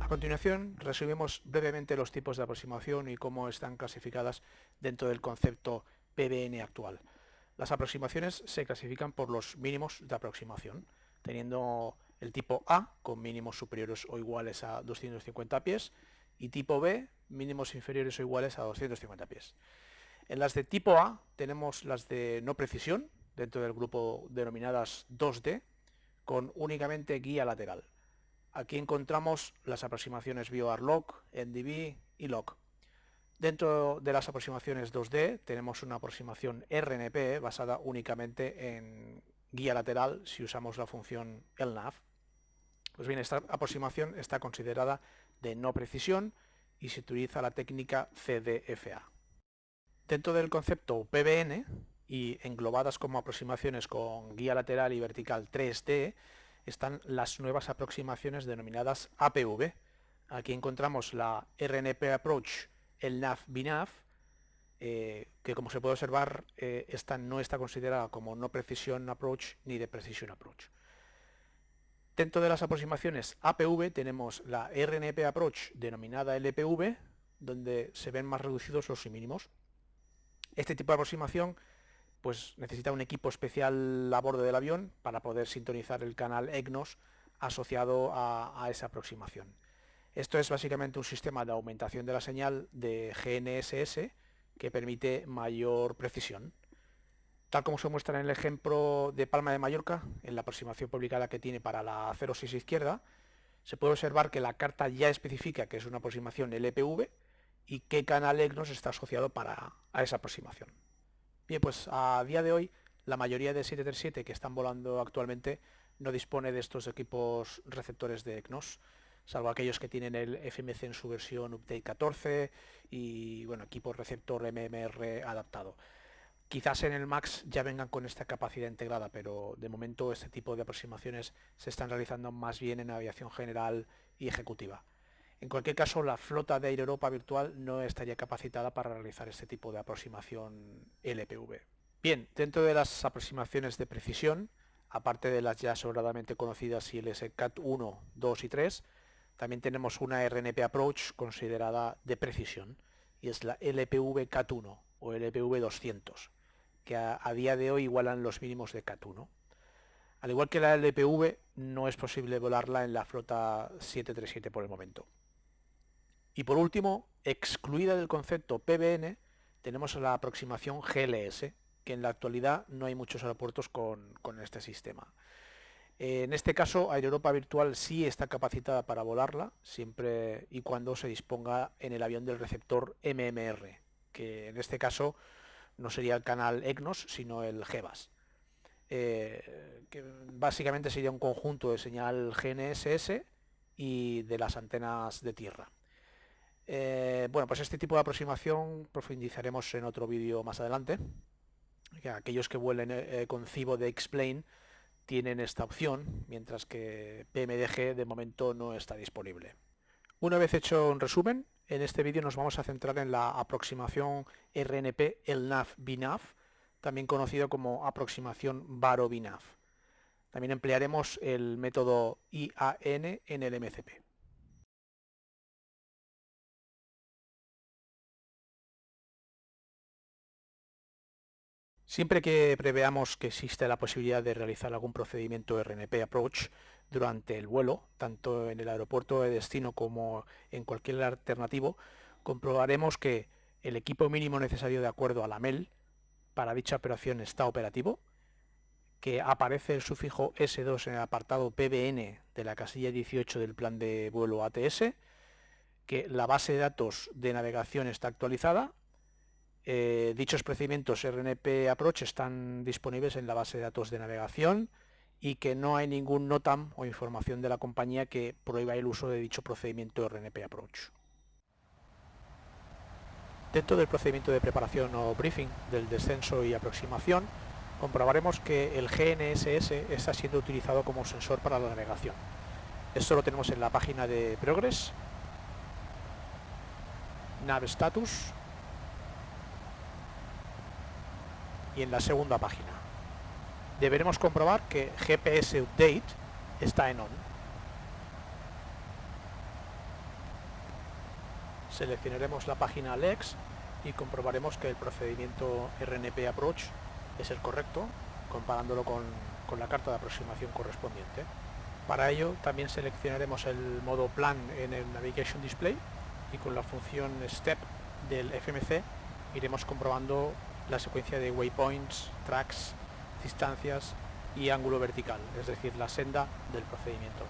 continuación, resumimos brevemente los tipos de aproximación y cómo están clasificadas dentro del concepto PBN actual. Las aproximaciones se clasifican por los mínimos de aproximación, teniendo el tipo A con mínimos superiores o iguales a 250 pies y tipo B mínimos inferiores o iguales a 250 pies. En las de tipo A tenemos las de no precisión, dentro del grupo denominadas 2D, con únicamente guía lateral. Aquí encontramos las aproximaciones BioArLog, NDB y log. Dentro de las aproximaciones 2D tenemos una aproximación RNP basada únicamente en guía lateral si usamos la función LNAV. Pues bien, esta aproximación está considerada de no precisión y se utiliza la técnica CDFA. Dentro del concepto PBN y englobadas como aproximaciones con guía lateral y vertical 3D están las nuevas aproximaciones denominadas APV. Aquí encontramos la RNP Approach, el NAV-BNAV, que como se puede observar, esta no está considerada como no Precision Approach ni de Precision Approach. Dentro de las aproximaciones APV tenemos la RNP Approach denominada LPV, donde se ven más reducidos los mínimos. Este tipo de aproximación pues necesita un equipo especial a bordo del avión para poder sintonizar el canal EGNOS asociado a esa aproximación. Esto es básicamente un sistema de aumentación de la señal de GNSS que permite mayor precisión. Tal como se muestra en el ejemplo de Palma de Mallorca, en la aproximación publicada que tiene para la 06 izquierda, se puede observar que la carta ya especifica que es una aproximación LPV y qué canal EGNOS está asociado a esa aproximación. Bien, pues a día de hoy la mayoría de 737 que están volando actualmente no dispone de estos equipos receptores de EGNOS, salvo aquellos que tienen el FMC en su versión Update 14 y bueno, equipo receptor MMR adaptado. Quizás en el MAX ya vengan con esta capacidad integrada, pero de momento este tipo de aproximaciones se están realizando más bien en aviación general y ejecutiva. En cualquier caso, la flota de Air Europa virtual no estaría capacitada para realizar este tipo de aproximación LPV. Bien, dentro de las aproximaciones de precisión, aparte de las ya sobradamente conocidas ILS CAT 1, 2 y 3, también tenemos una RNP Approach considerada de precisión, y es la LPV CAT 1 o LPV 200, que a día de hoy igualan los mínimos de CAT 1. Al igual que la LPV, no es posible volarla en la flota 737 por el momento. Y por último, excluida del concepto PBN, tenemos la aproximación GLS, que en la actualidad no hay muchos aeropuertos con este sistema. En este caso, Air Europa Virtual sí está capacitada para volarla, siempre y cuando se disponga en el avión del receptor MMR, que en este caso no sería el canal EGNOS, sino el GBAS. Que básicamente sería un conjunto de señal GNSS y de las antenas de tierra. Bueno, pues este tipo de aproximación profundizaremos en otro vídeo más adelante. Aquellos que vuelen con Cibo de X-Plane tienen esta opción, mientras que PMDG de momento no está disponible. Una vez hecho un resumen, en este vídeo nos vamos a centrar en la aproximación RNP LNAV-BNAV, también conocido como aproximación Baro-BNAV. También emplearemos el método IAN en el MCP. Siempre que preveamos que existe la posibilidad de realizar algún procedimiento RNP Approach durante el vuelo, tanto en el aeropuerto de destino como en cualquier alternativo, comprobaremos que el equipo mínimo necesario de acuerdo a la MEL para dicha operación está operativo, que aparece el sufijo S2 en el apartado PBN de la casilla 18 del plan de vuelo ATS, que la base de datos de navegación está actualizada. Dichos procedimientos RNP Approach están disponibles en la base de datos de navegación y que no hay ningún NOTAM o información de la compañía que prohíba el uso de dicho procedimiento RNP Approach. Dentro del procedimiento de preparación o briefing del descenso y aproximación, comprobaremos que el GNSS está siendo utilizado como sensor para la navegación. Esto lo tenemos en la página de Progress, Nav Status, y en la segunda página. Deberemos comprobar que GPS Update está en ON. Seleccionaremos la página LEX y comprobaremos que el procedimiento RNP Approach es el correcto, comparándolo con la carta de aproximación correspondiente. Para ello también seleccionaremos el modo Plan en el Navigation Display y con la función Step del FMC iremos comprobando la secuencia de waypoints, tracks, distancias y ángulo vertical, es decir, la senda del procedimiento.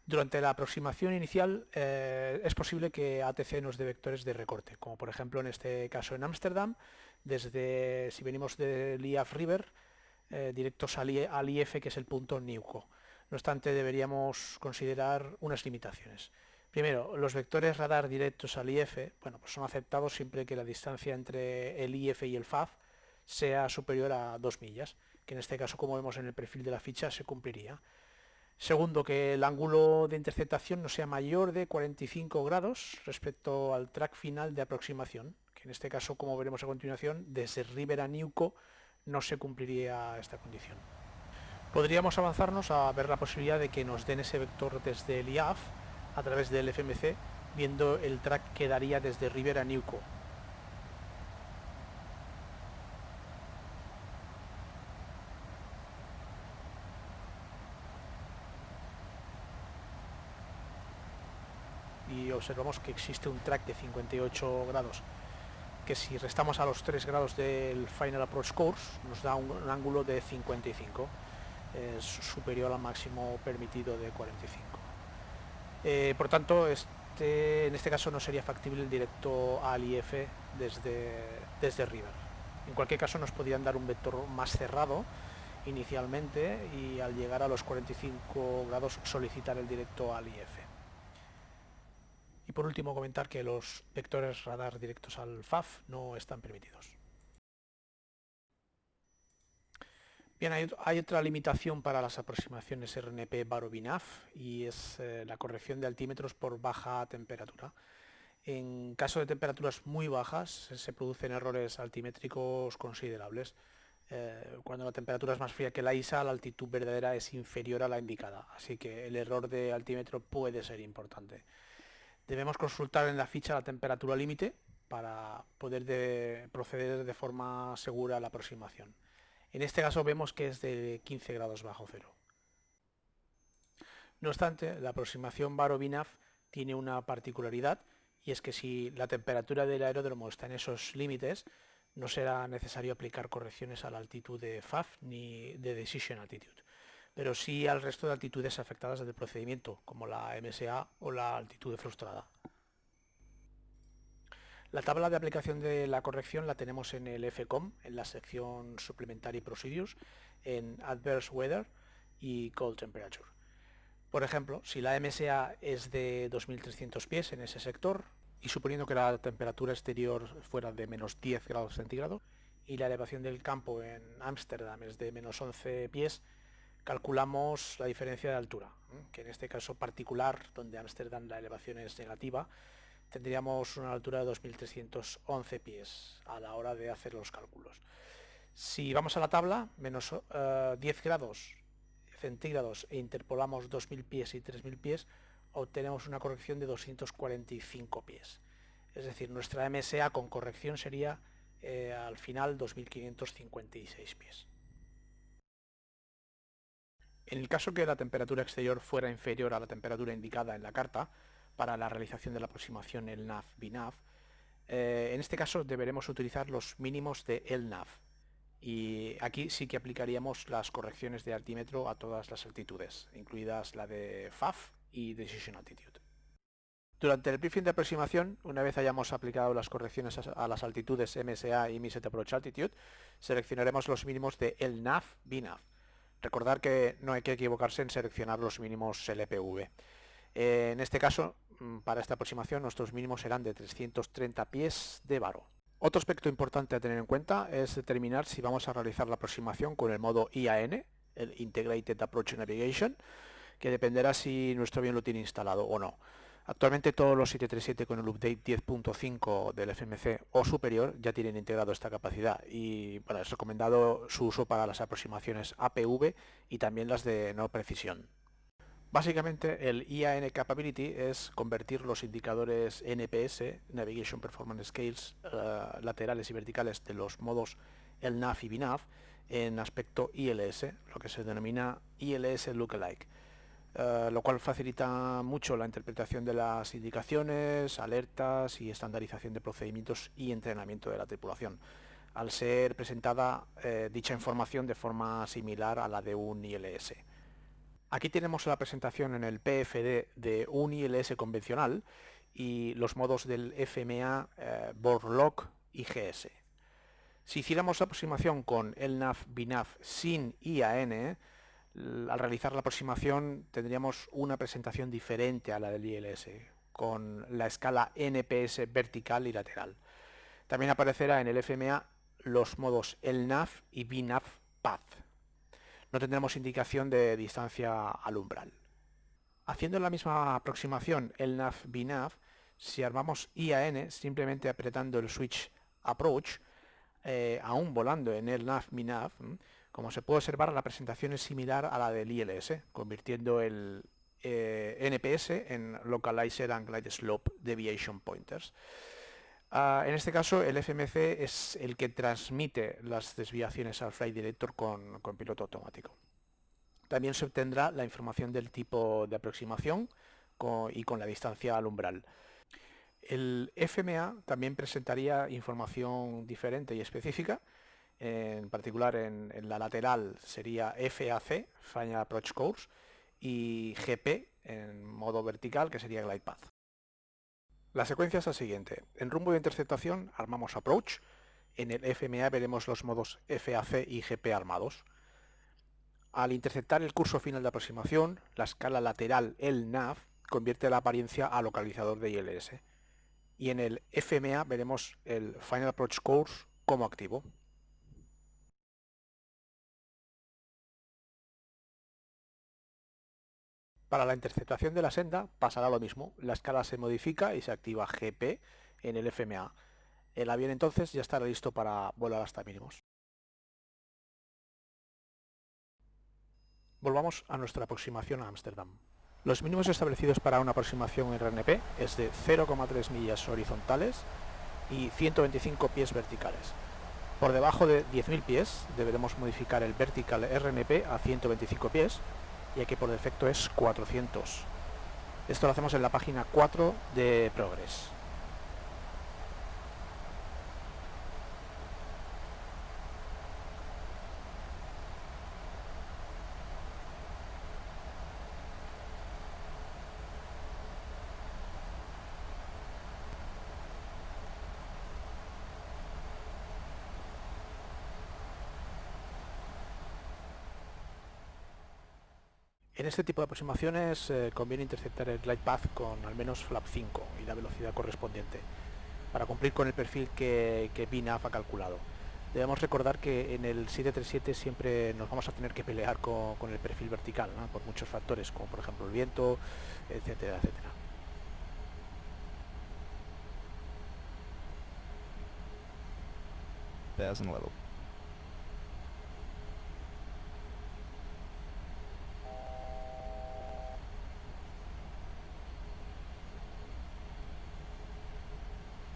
Durante la aproximación inicial es posible que ATC nos dé vectores de recorte, como por ejemplo en este caso en Ámsterdam, si venimos del IAF River, directos al IF, que es el punto Newco. No obstante, deberíamos considerar unas limitaciones. Primero, los vectores radar directos al IF, bueno, pues son aceptados siempre que la distancia entre el IF y el FAF sea superior a 2 millas, que en este caso, como vemos en el perfil de la ficha, se cumpliría. Segundo, que el ángulo de interceptación no sea mayor de 45 grados respecto al track final de aproximación, que en este caso, como veremos a continuación, desde River a Newco no se cumpliría esta condición. Podríamos avanzarnos a ver la posibilidad de que nos den ese vector desde el IAF a través del FMC, viendo el track que daría desde River a Newco. Y observamos que existe un track de 58 grados que si restamos a los 3 grados del Final Approach Course nos da un ángulo de 55, es superior al máximo permitido de 45. Por tanto, en este caso no sería factible el directo al IF desde River. En cualquier caso nos podrían dar un vector más cerrado inicialmente y al llegar a los 45 grados solicitar el directo al IF. Y por último comentar que los vectores radar directos al FAF no están permitidos. Bien, hay otra limitación para las aproximaciones RNP Baro-BNAF y es la corrección de altímetros por baja temperatura. En caso de temperaturas muy bajas se producen errores altimétricos considerables. Cuando la temperatura es más fría que la ISA, la altitud verdadera es inferior a la indicada, así que el error de altímetro puede ser importante. Debemos consultar en la ficha la temperatura límite para poder proceder de forma segura a la aproximación. En este caso vemos que es de 15 grados bajo cero. No obstante, la aproximación Baro-BNAF tiene una particularidad y es que si la temperatura del aeródromo está en esos límites, no será necesario aplicar correcciones a la altitud de FAF ni de Decision Altitude, pero sí al resto de altitudes afectadas del procedimiento, como la MSA o la altitud frustrada. La tabla de aplicación de la corrección la tenemos en el FCOM, en la sección Supplementary Procedures, en Adverse Weather y Cold Temperature. Por ejemplo, si la MSA es de 2.300 pies en ese sector, y suponiendo que la temperatura exterior fuera de menos 10 grados centígrados, y la elevación del campo en Ámsterdam es de menos 11 pies, calculamos la diferencia de altura, que en este caso particular, donde Ámsterdam la elevación es negativa, tendríamos una altura de 2.311 pies a la hora de hacer los cálculos. Si vamos a la tabla, menos 10 grados centígrados e interpolamos 2.000 pies y 3.000 pies, obtenemos una corrección de 245 pies. Es decir, nuestra MSA con corrección sería al final 2.556 pies. En el caso que la temperatura exterior fuera inferior a la temperatura indicada en la carta, para la realización de la aproximación LNAV-BNAV, en este caso deberemos utilizar los mínimos de LNAV, Y aquí sí que aplicaríamos las correcciones de altímetro a todas las altitudes, incluidas la de FAF y Decision Altitude. Durante el briefing de aproximación, una vez hayamos aplicado las correcciones a las altitudes MSA y Mid-Set Approach Altitude, seleccionaremos los mínimos de LNAV, BNAV. Recordar que no hay que equivocarse en seleccionar los mínimos LPV. En este caso, para esta aproximación, nuestros mínimos serán de 330 pies de varo. Otro aspecto importante a tener en cuenta es determinar si vamos a realizar la aproximación con el modo IAN, el Integrated Approach Navigation, que dependerá si nuestro avión lo tiene instalado o no. Actualmente todos los 737 con el update 10.5 del FMC o superior ya tienen integrado esta capacidad y bueno, es recomendado su uso para las aproximaciones APV y también las de no precisión. Básicamente el IAN Capability es convertir los indicadores NPS, Navigation Performance Scales, laterales y verticales de los modos LNAV y BNAV en aspecto ILS, lo que se denomina ILS Lookalike. Lo cual facilita mucho la interpretación de las indicaciones, alertas y estandarización de procedimientos y entrenamiento de la tripulación, al ser presentada dicha información de forma similar a la de un ILS. Aquí tenemos la presentación en el PFD de un ILS convencional y los modos del FMA, BoardLock y GS. Si hiciéramos la aproximación con LNAV, BNAV sin IAN, al realizar la aproximación tendríamos una presentación diferente a la del ILS, con la escala NPS vertical y lateral. También aparecerá en el FMA los modos LNAV y BNAV Path. No tendremos indicación de distancia al umbral. Haciendo la misma aproximación LNAV BNAV, si armamos IAN simplemente apretando el switch Approach, aún volando en el LNAV BNAV, como se puede observar, la presentación es similar a la del ILS, convirtiendo el NPS en Localizer and Glide Slope Deviation Pointers. En este caso, el FMC es el que transmite las desviaciones al Flight Director con piloto automático. También se obtendrá la información del tipo de aproximación y con la distancia al umbral. El FMA también presentaría información diferente y específica. En particular en la lateral sería FAC, Final Approach Course, y GP en modo vertical, que sería Glide Path. La secuencia es la siguiente. En rumbo de interceptación armamos Approach. En el FMA veremos los modos FAC y GP armados. Al interceptar el curso final de aproximación, la escala lateral LNAV convierte la apariencia a localizador de ILS. Y en el FMA veremos el Final Approach Course como activo. Para la interceptación de la senda pasará lo mismo, la escala se modifica y se activa GP en el FMA. El avión entonces ya estará listo para volar hasta mínimos. Volvamos a nuestra aproximación a Ámsterdam. Los mínimos establecidos para una aproximación RNP es de 0,3 millas horizontales y 125 pies verticales. Por debajo de 10.000 pies deberemos modificar el Vertical RNP a 125 pies, ya que por defecto es 400. Esto lo hacemos en la página 4 de Progress. En este tipo de aproximaciones conviene interceptar el glide path con al menos flap 5 y la velocidad correspondiente para cumplir con el perfil que BNAV ha calculado. Debemos recordar que en el 737 siempre nos vamos a tener que pelear con el perfil vertical, ¿no? Por muchos factores, como por ejemplo el viento, etcétera, etcétera. level.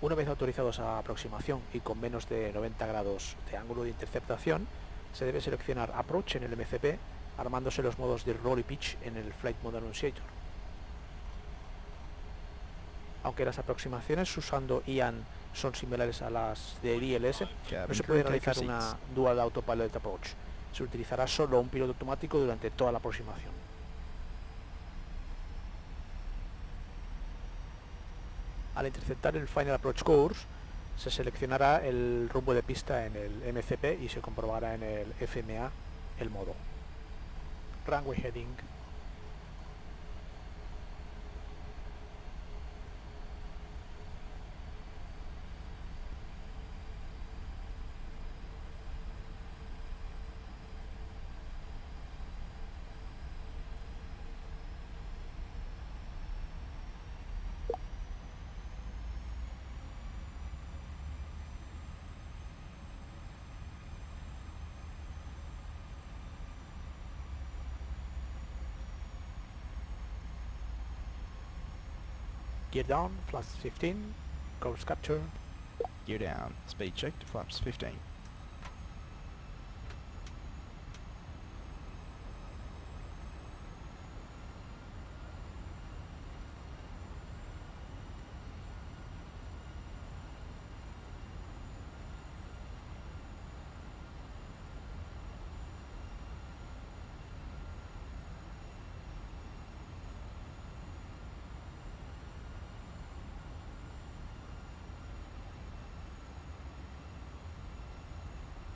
Una vez autorizados a aproximación y con menos de 90 grados de ángulo de interceptación, se debe seleccionar Approach en el MCP, armándose los modos de Roll y Pitch en el Flight Mode Annunciator. Aunque las aproximaciones usando IAN son similares a las del ILS, no Cabin se crew, puede take realizar your una seats. Dual Autopilot Approach. Se utilizará solo un piloto automático durante toda la aproximación. Al interceptar el Final Approach Course, se seleccionará el rumbo de pista en el MCP y se comprobará en el FMA el modo. Runway Heading. Gear down, flaps 15, course capture. Gear down. Speed checked. Flaps 15.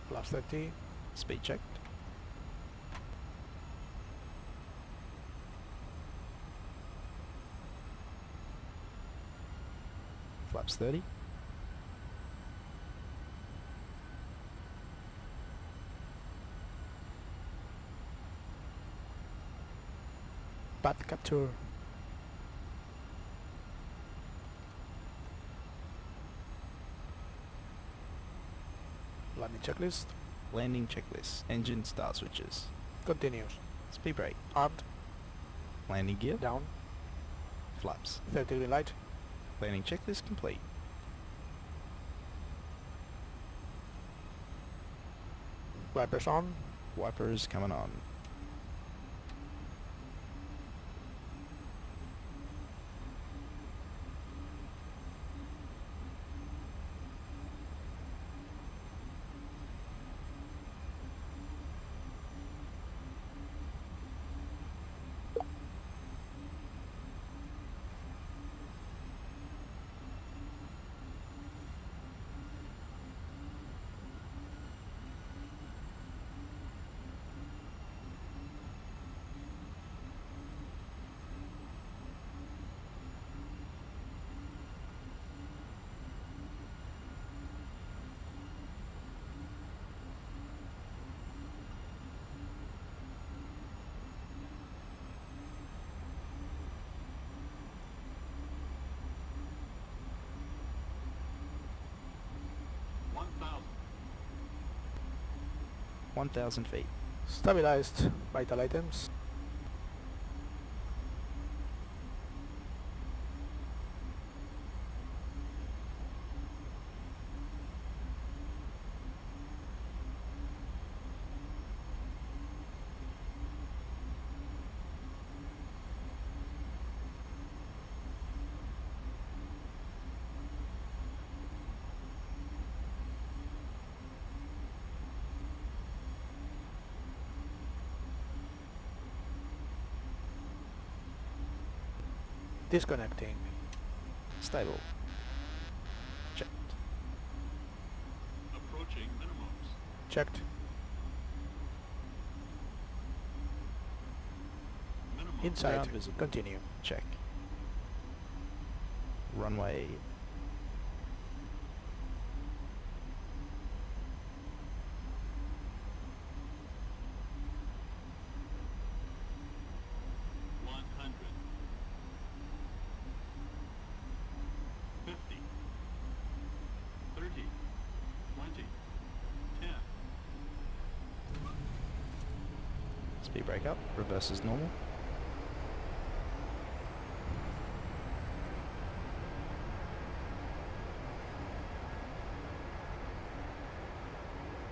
Flaps 30, Speed checked. Flaps 30. path capture. Landing checklist, Landing checklist. Engine start switches. continues. Speed brake. Armed, Landing gear. down, Flaps. 30 green light, Landing checklist complete. wipers on, Wipers coming on. $1,000. 1,000 feet. stabilized, vital items, disconnecting, Stable. Checked. Approaching minimums. checked, Minimum. inside, Ground visible. continue, Check. Runway. $100. 50. 30. 20. 10. Speed brake up. Reverse as normal.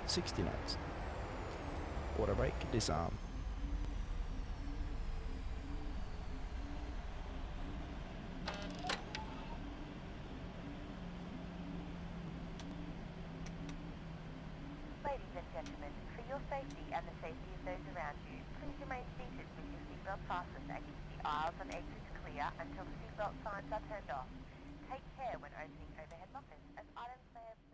$60 knots. Auto brake. Disarm. Ladies and gentlemen, for your safety and the safety of those around you, please remain seated with your seatbelt fastened and keep the aisles and exits clear until the seatbelt signs are turned off. Take care when opening overhead lockers, as items may have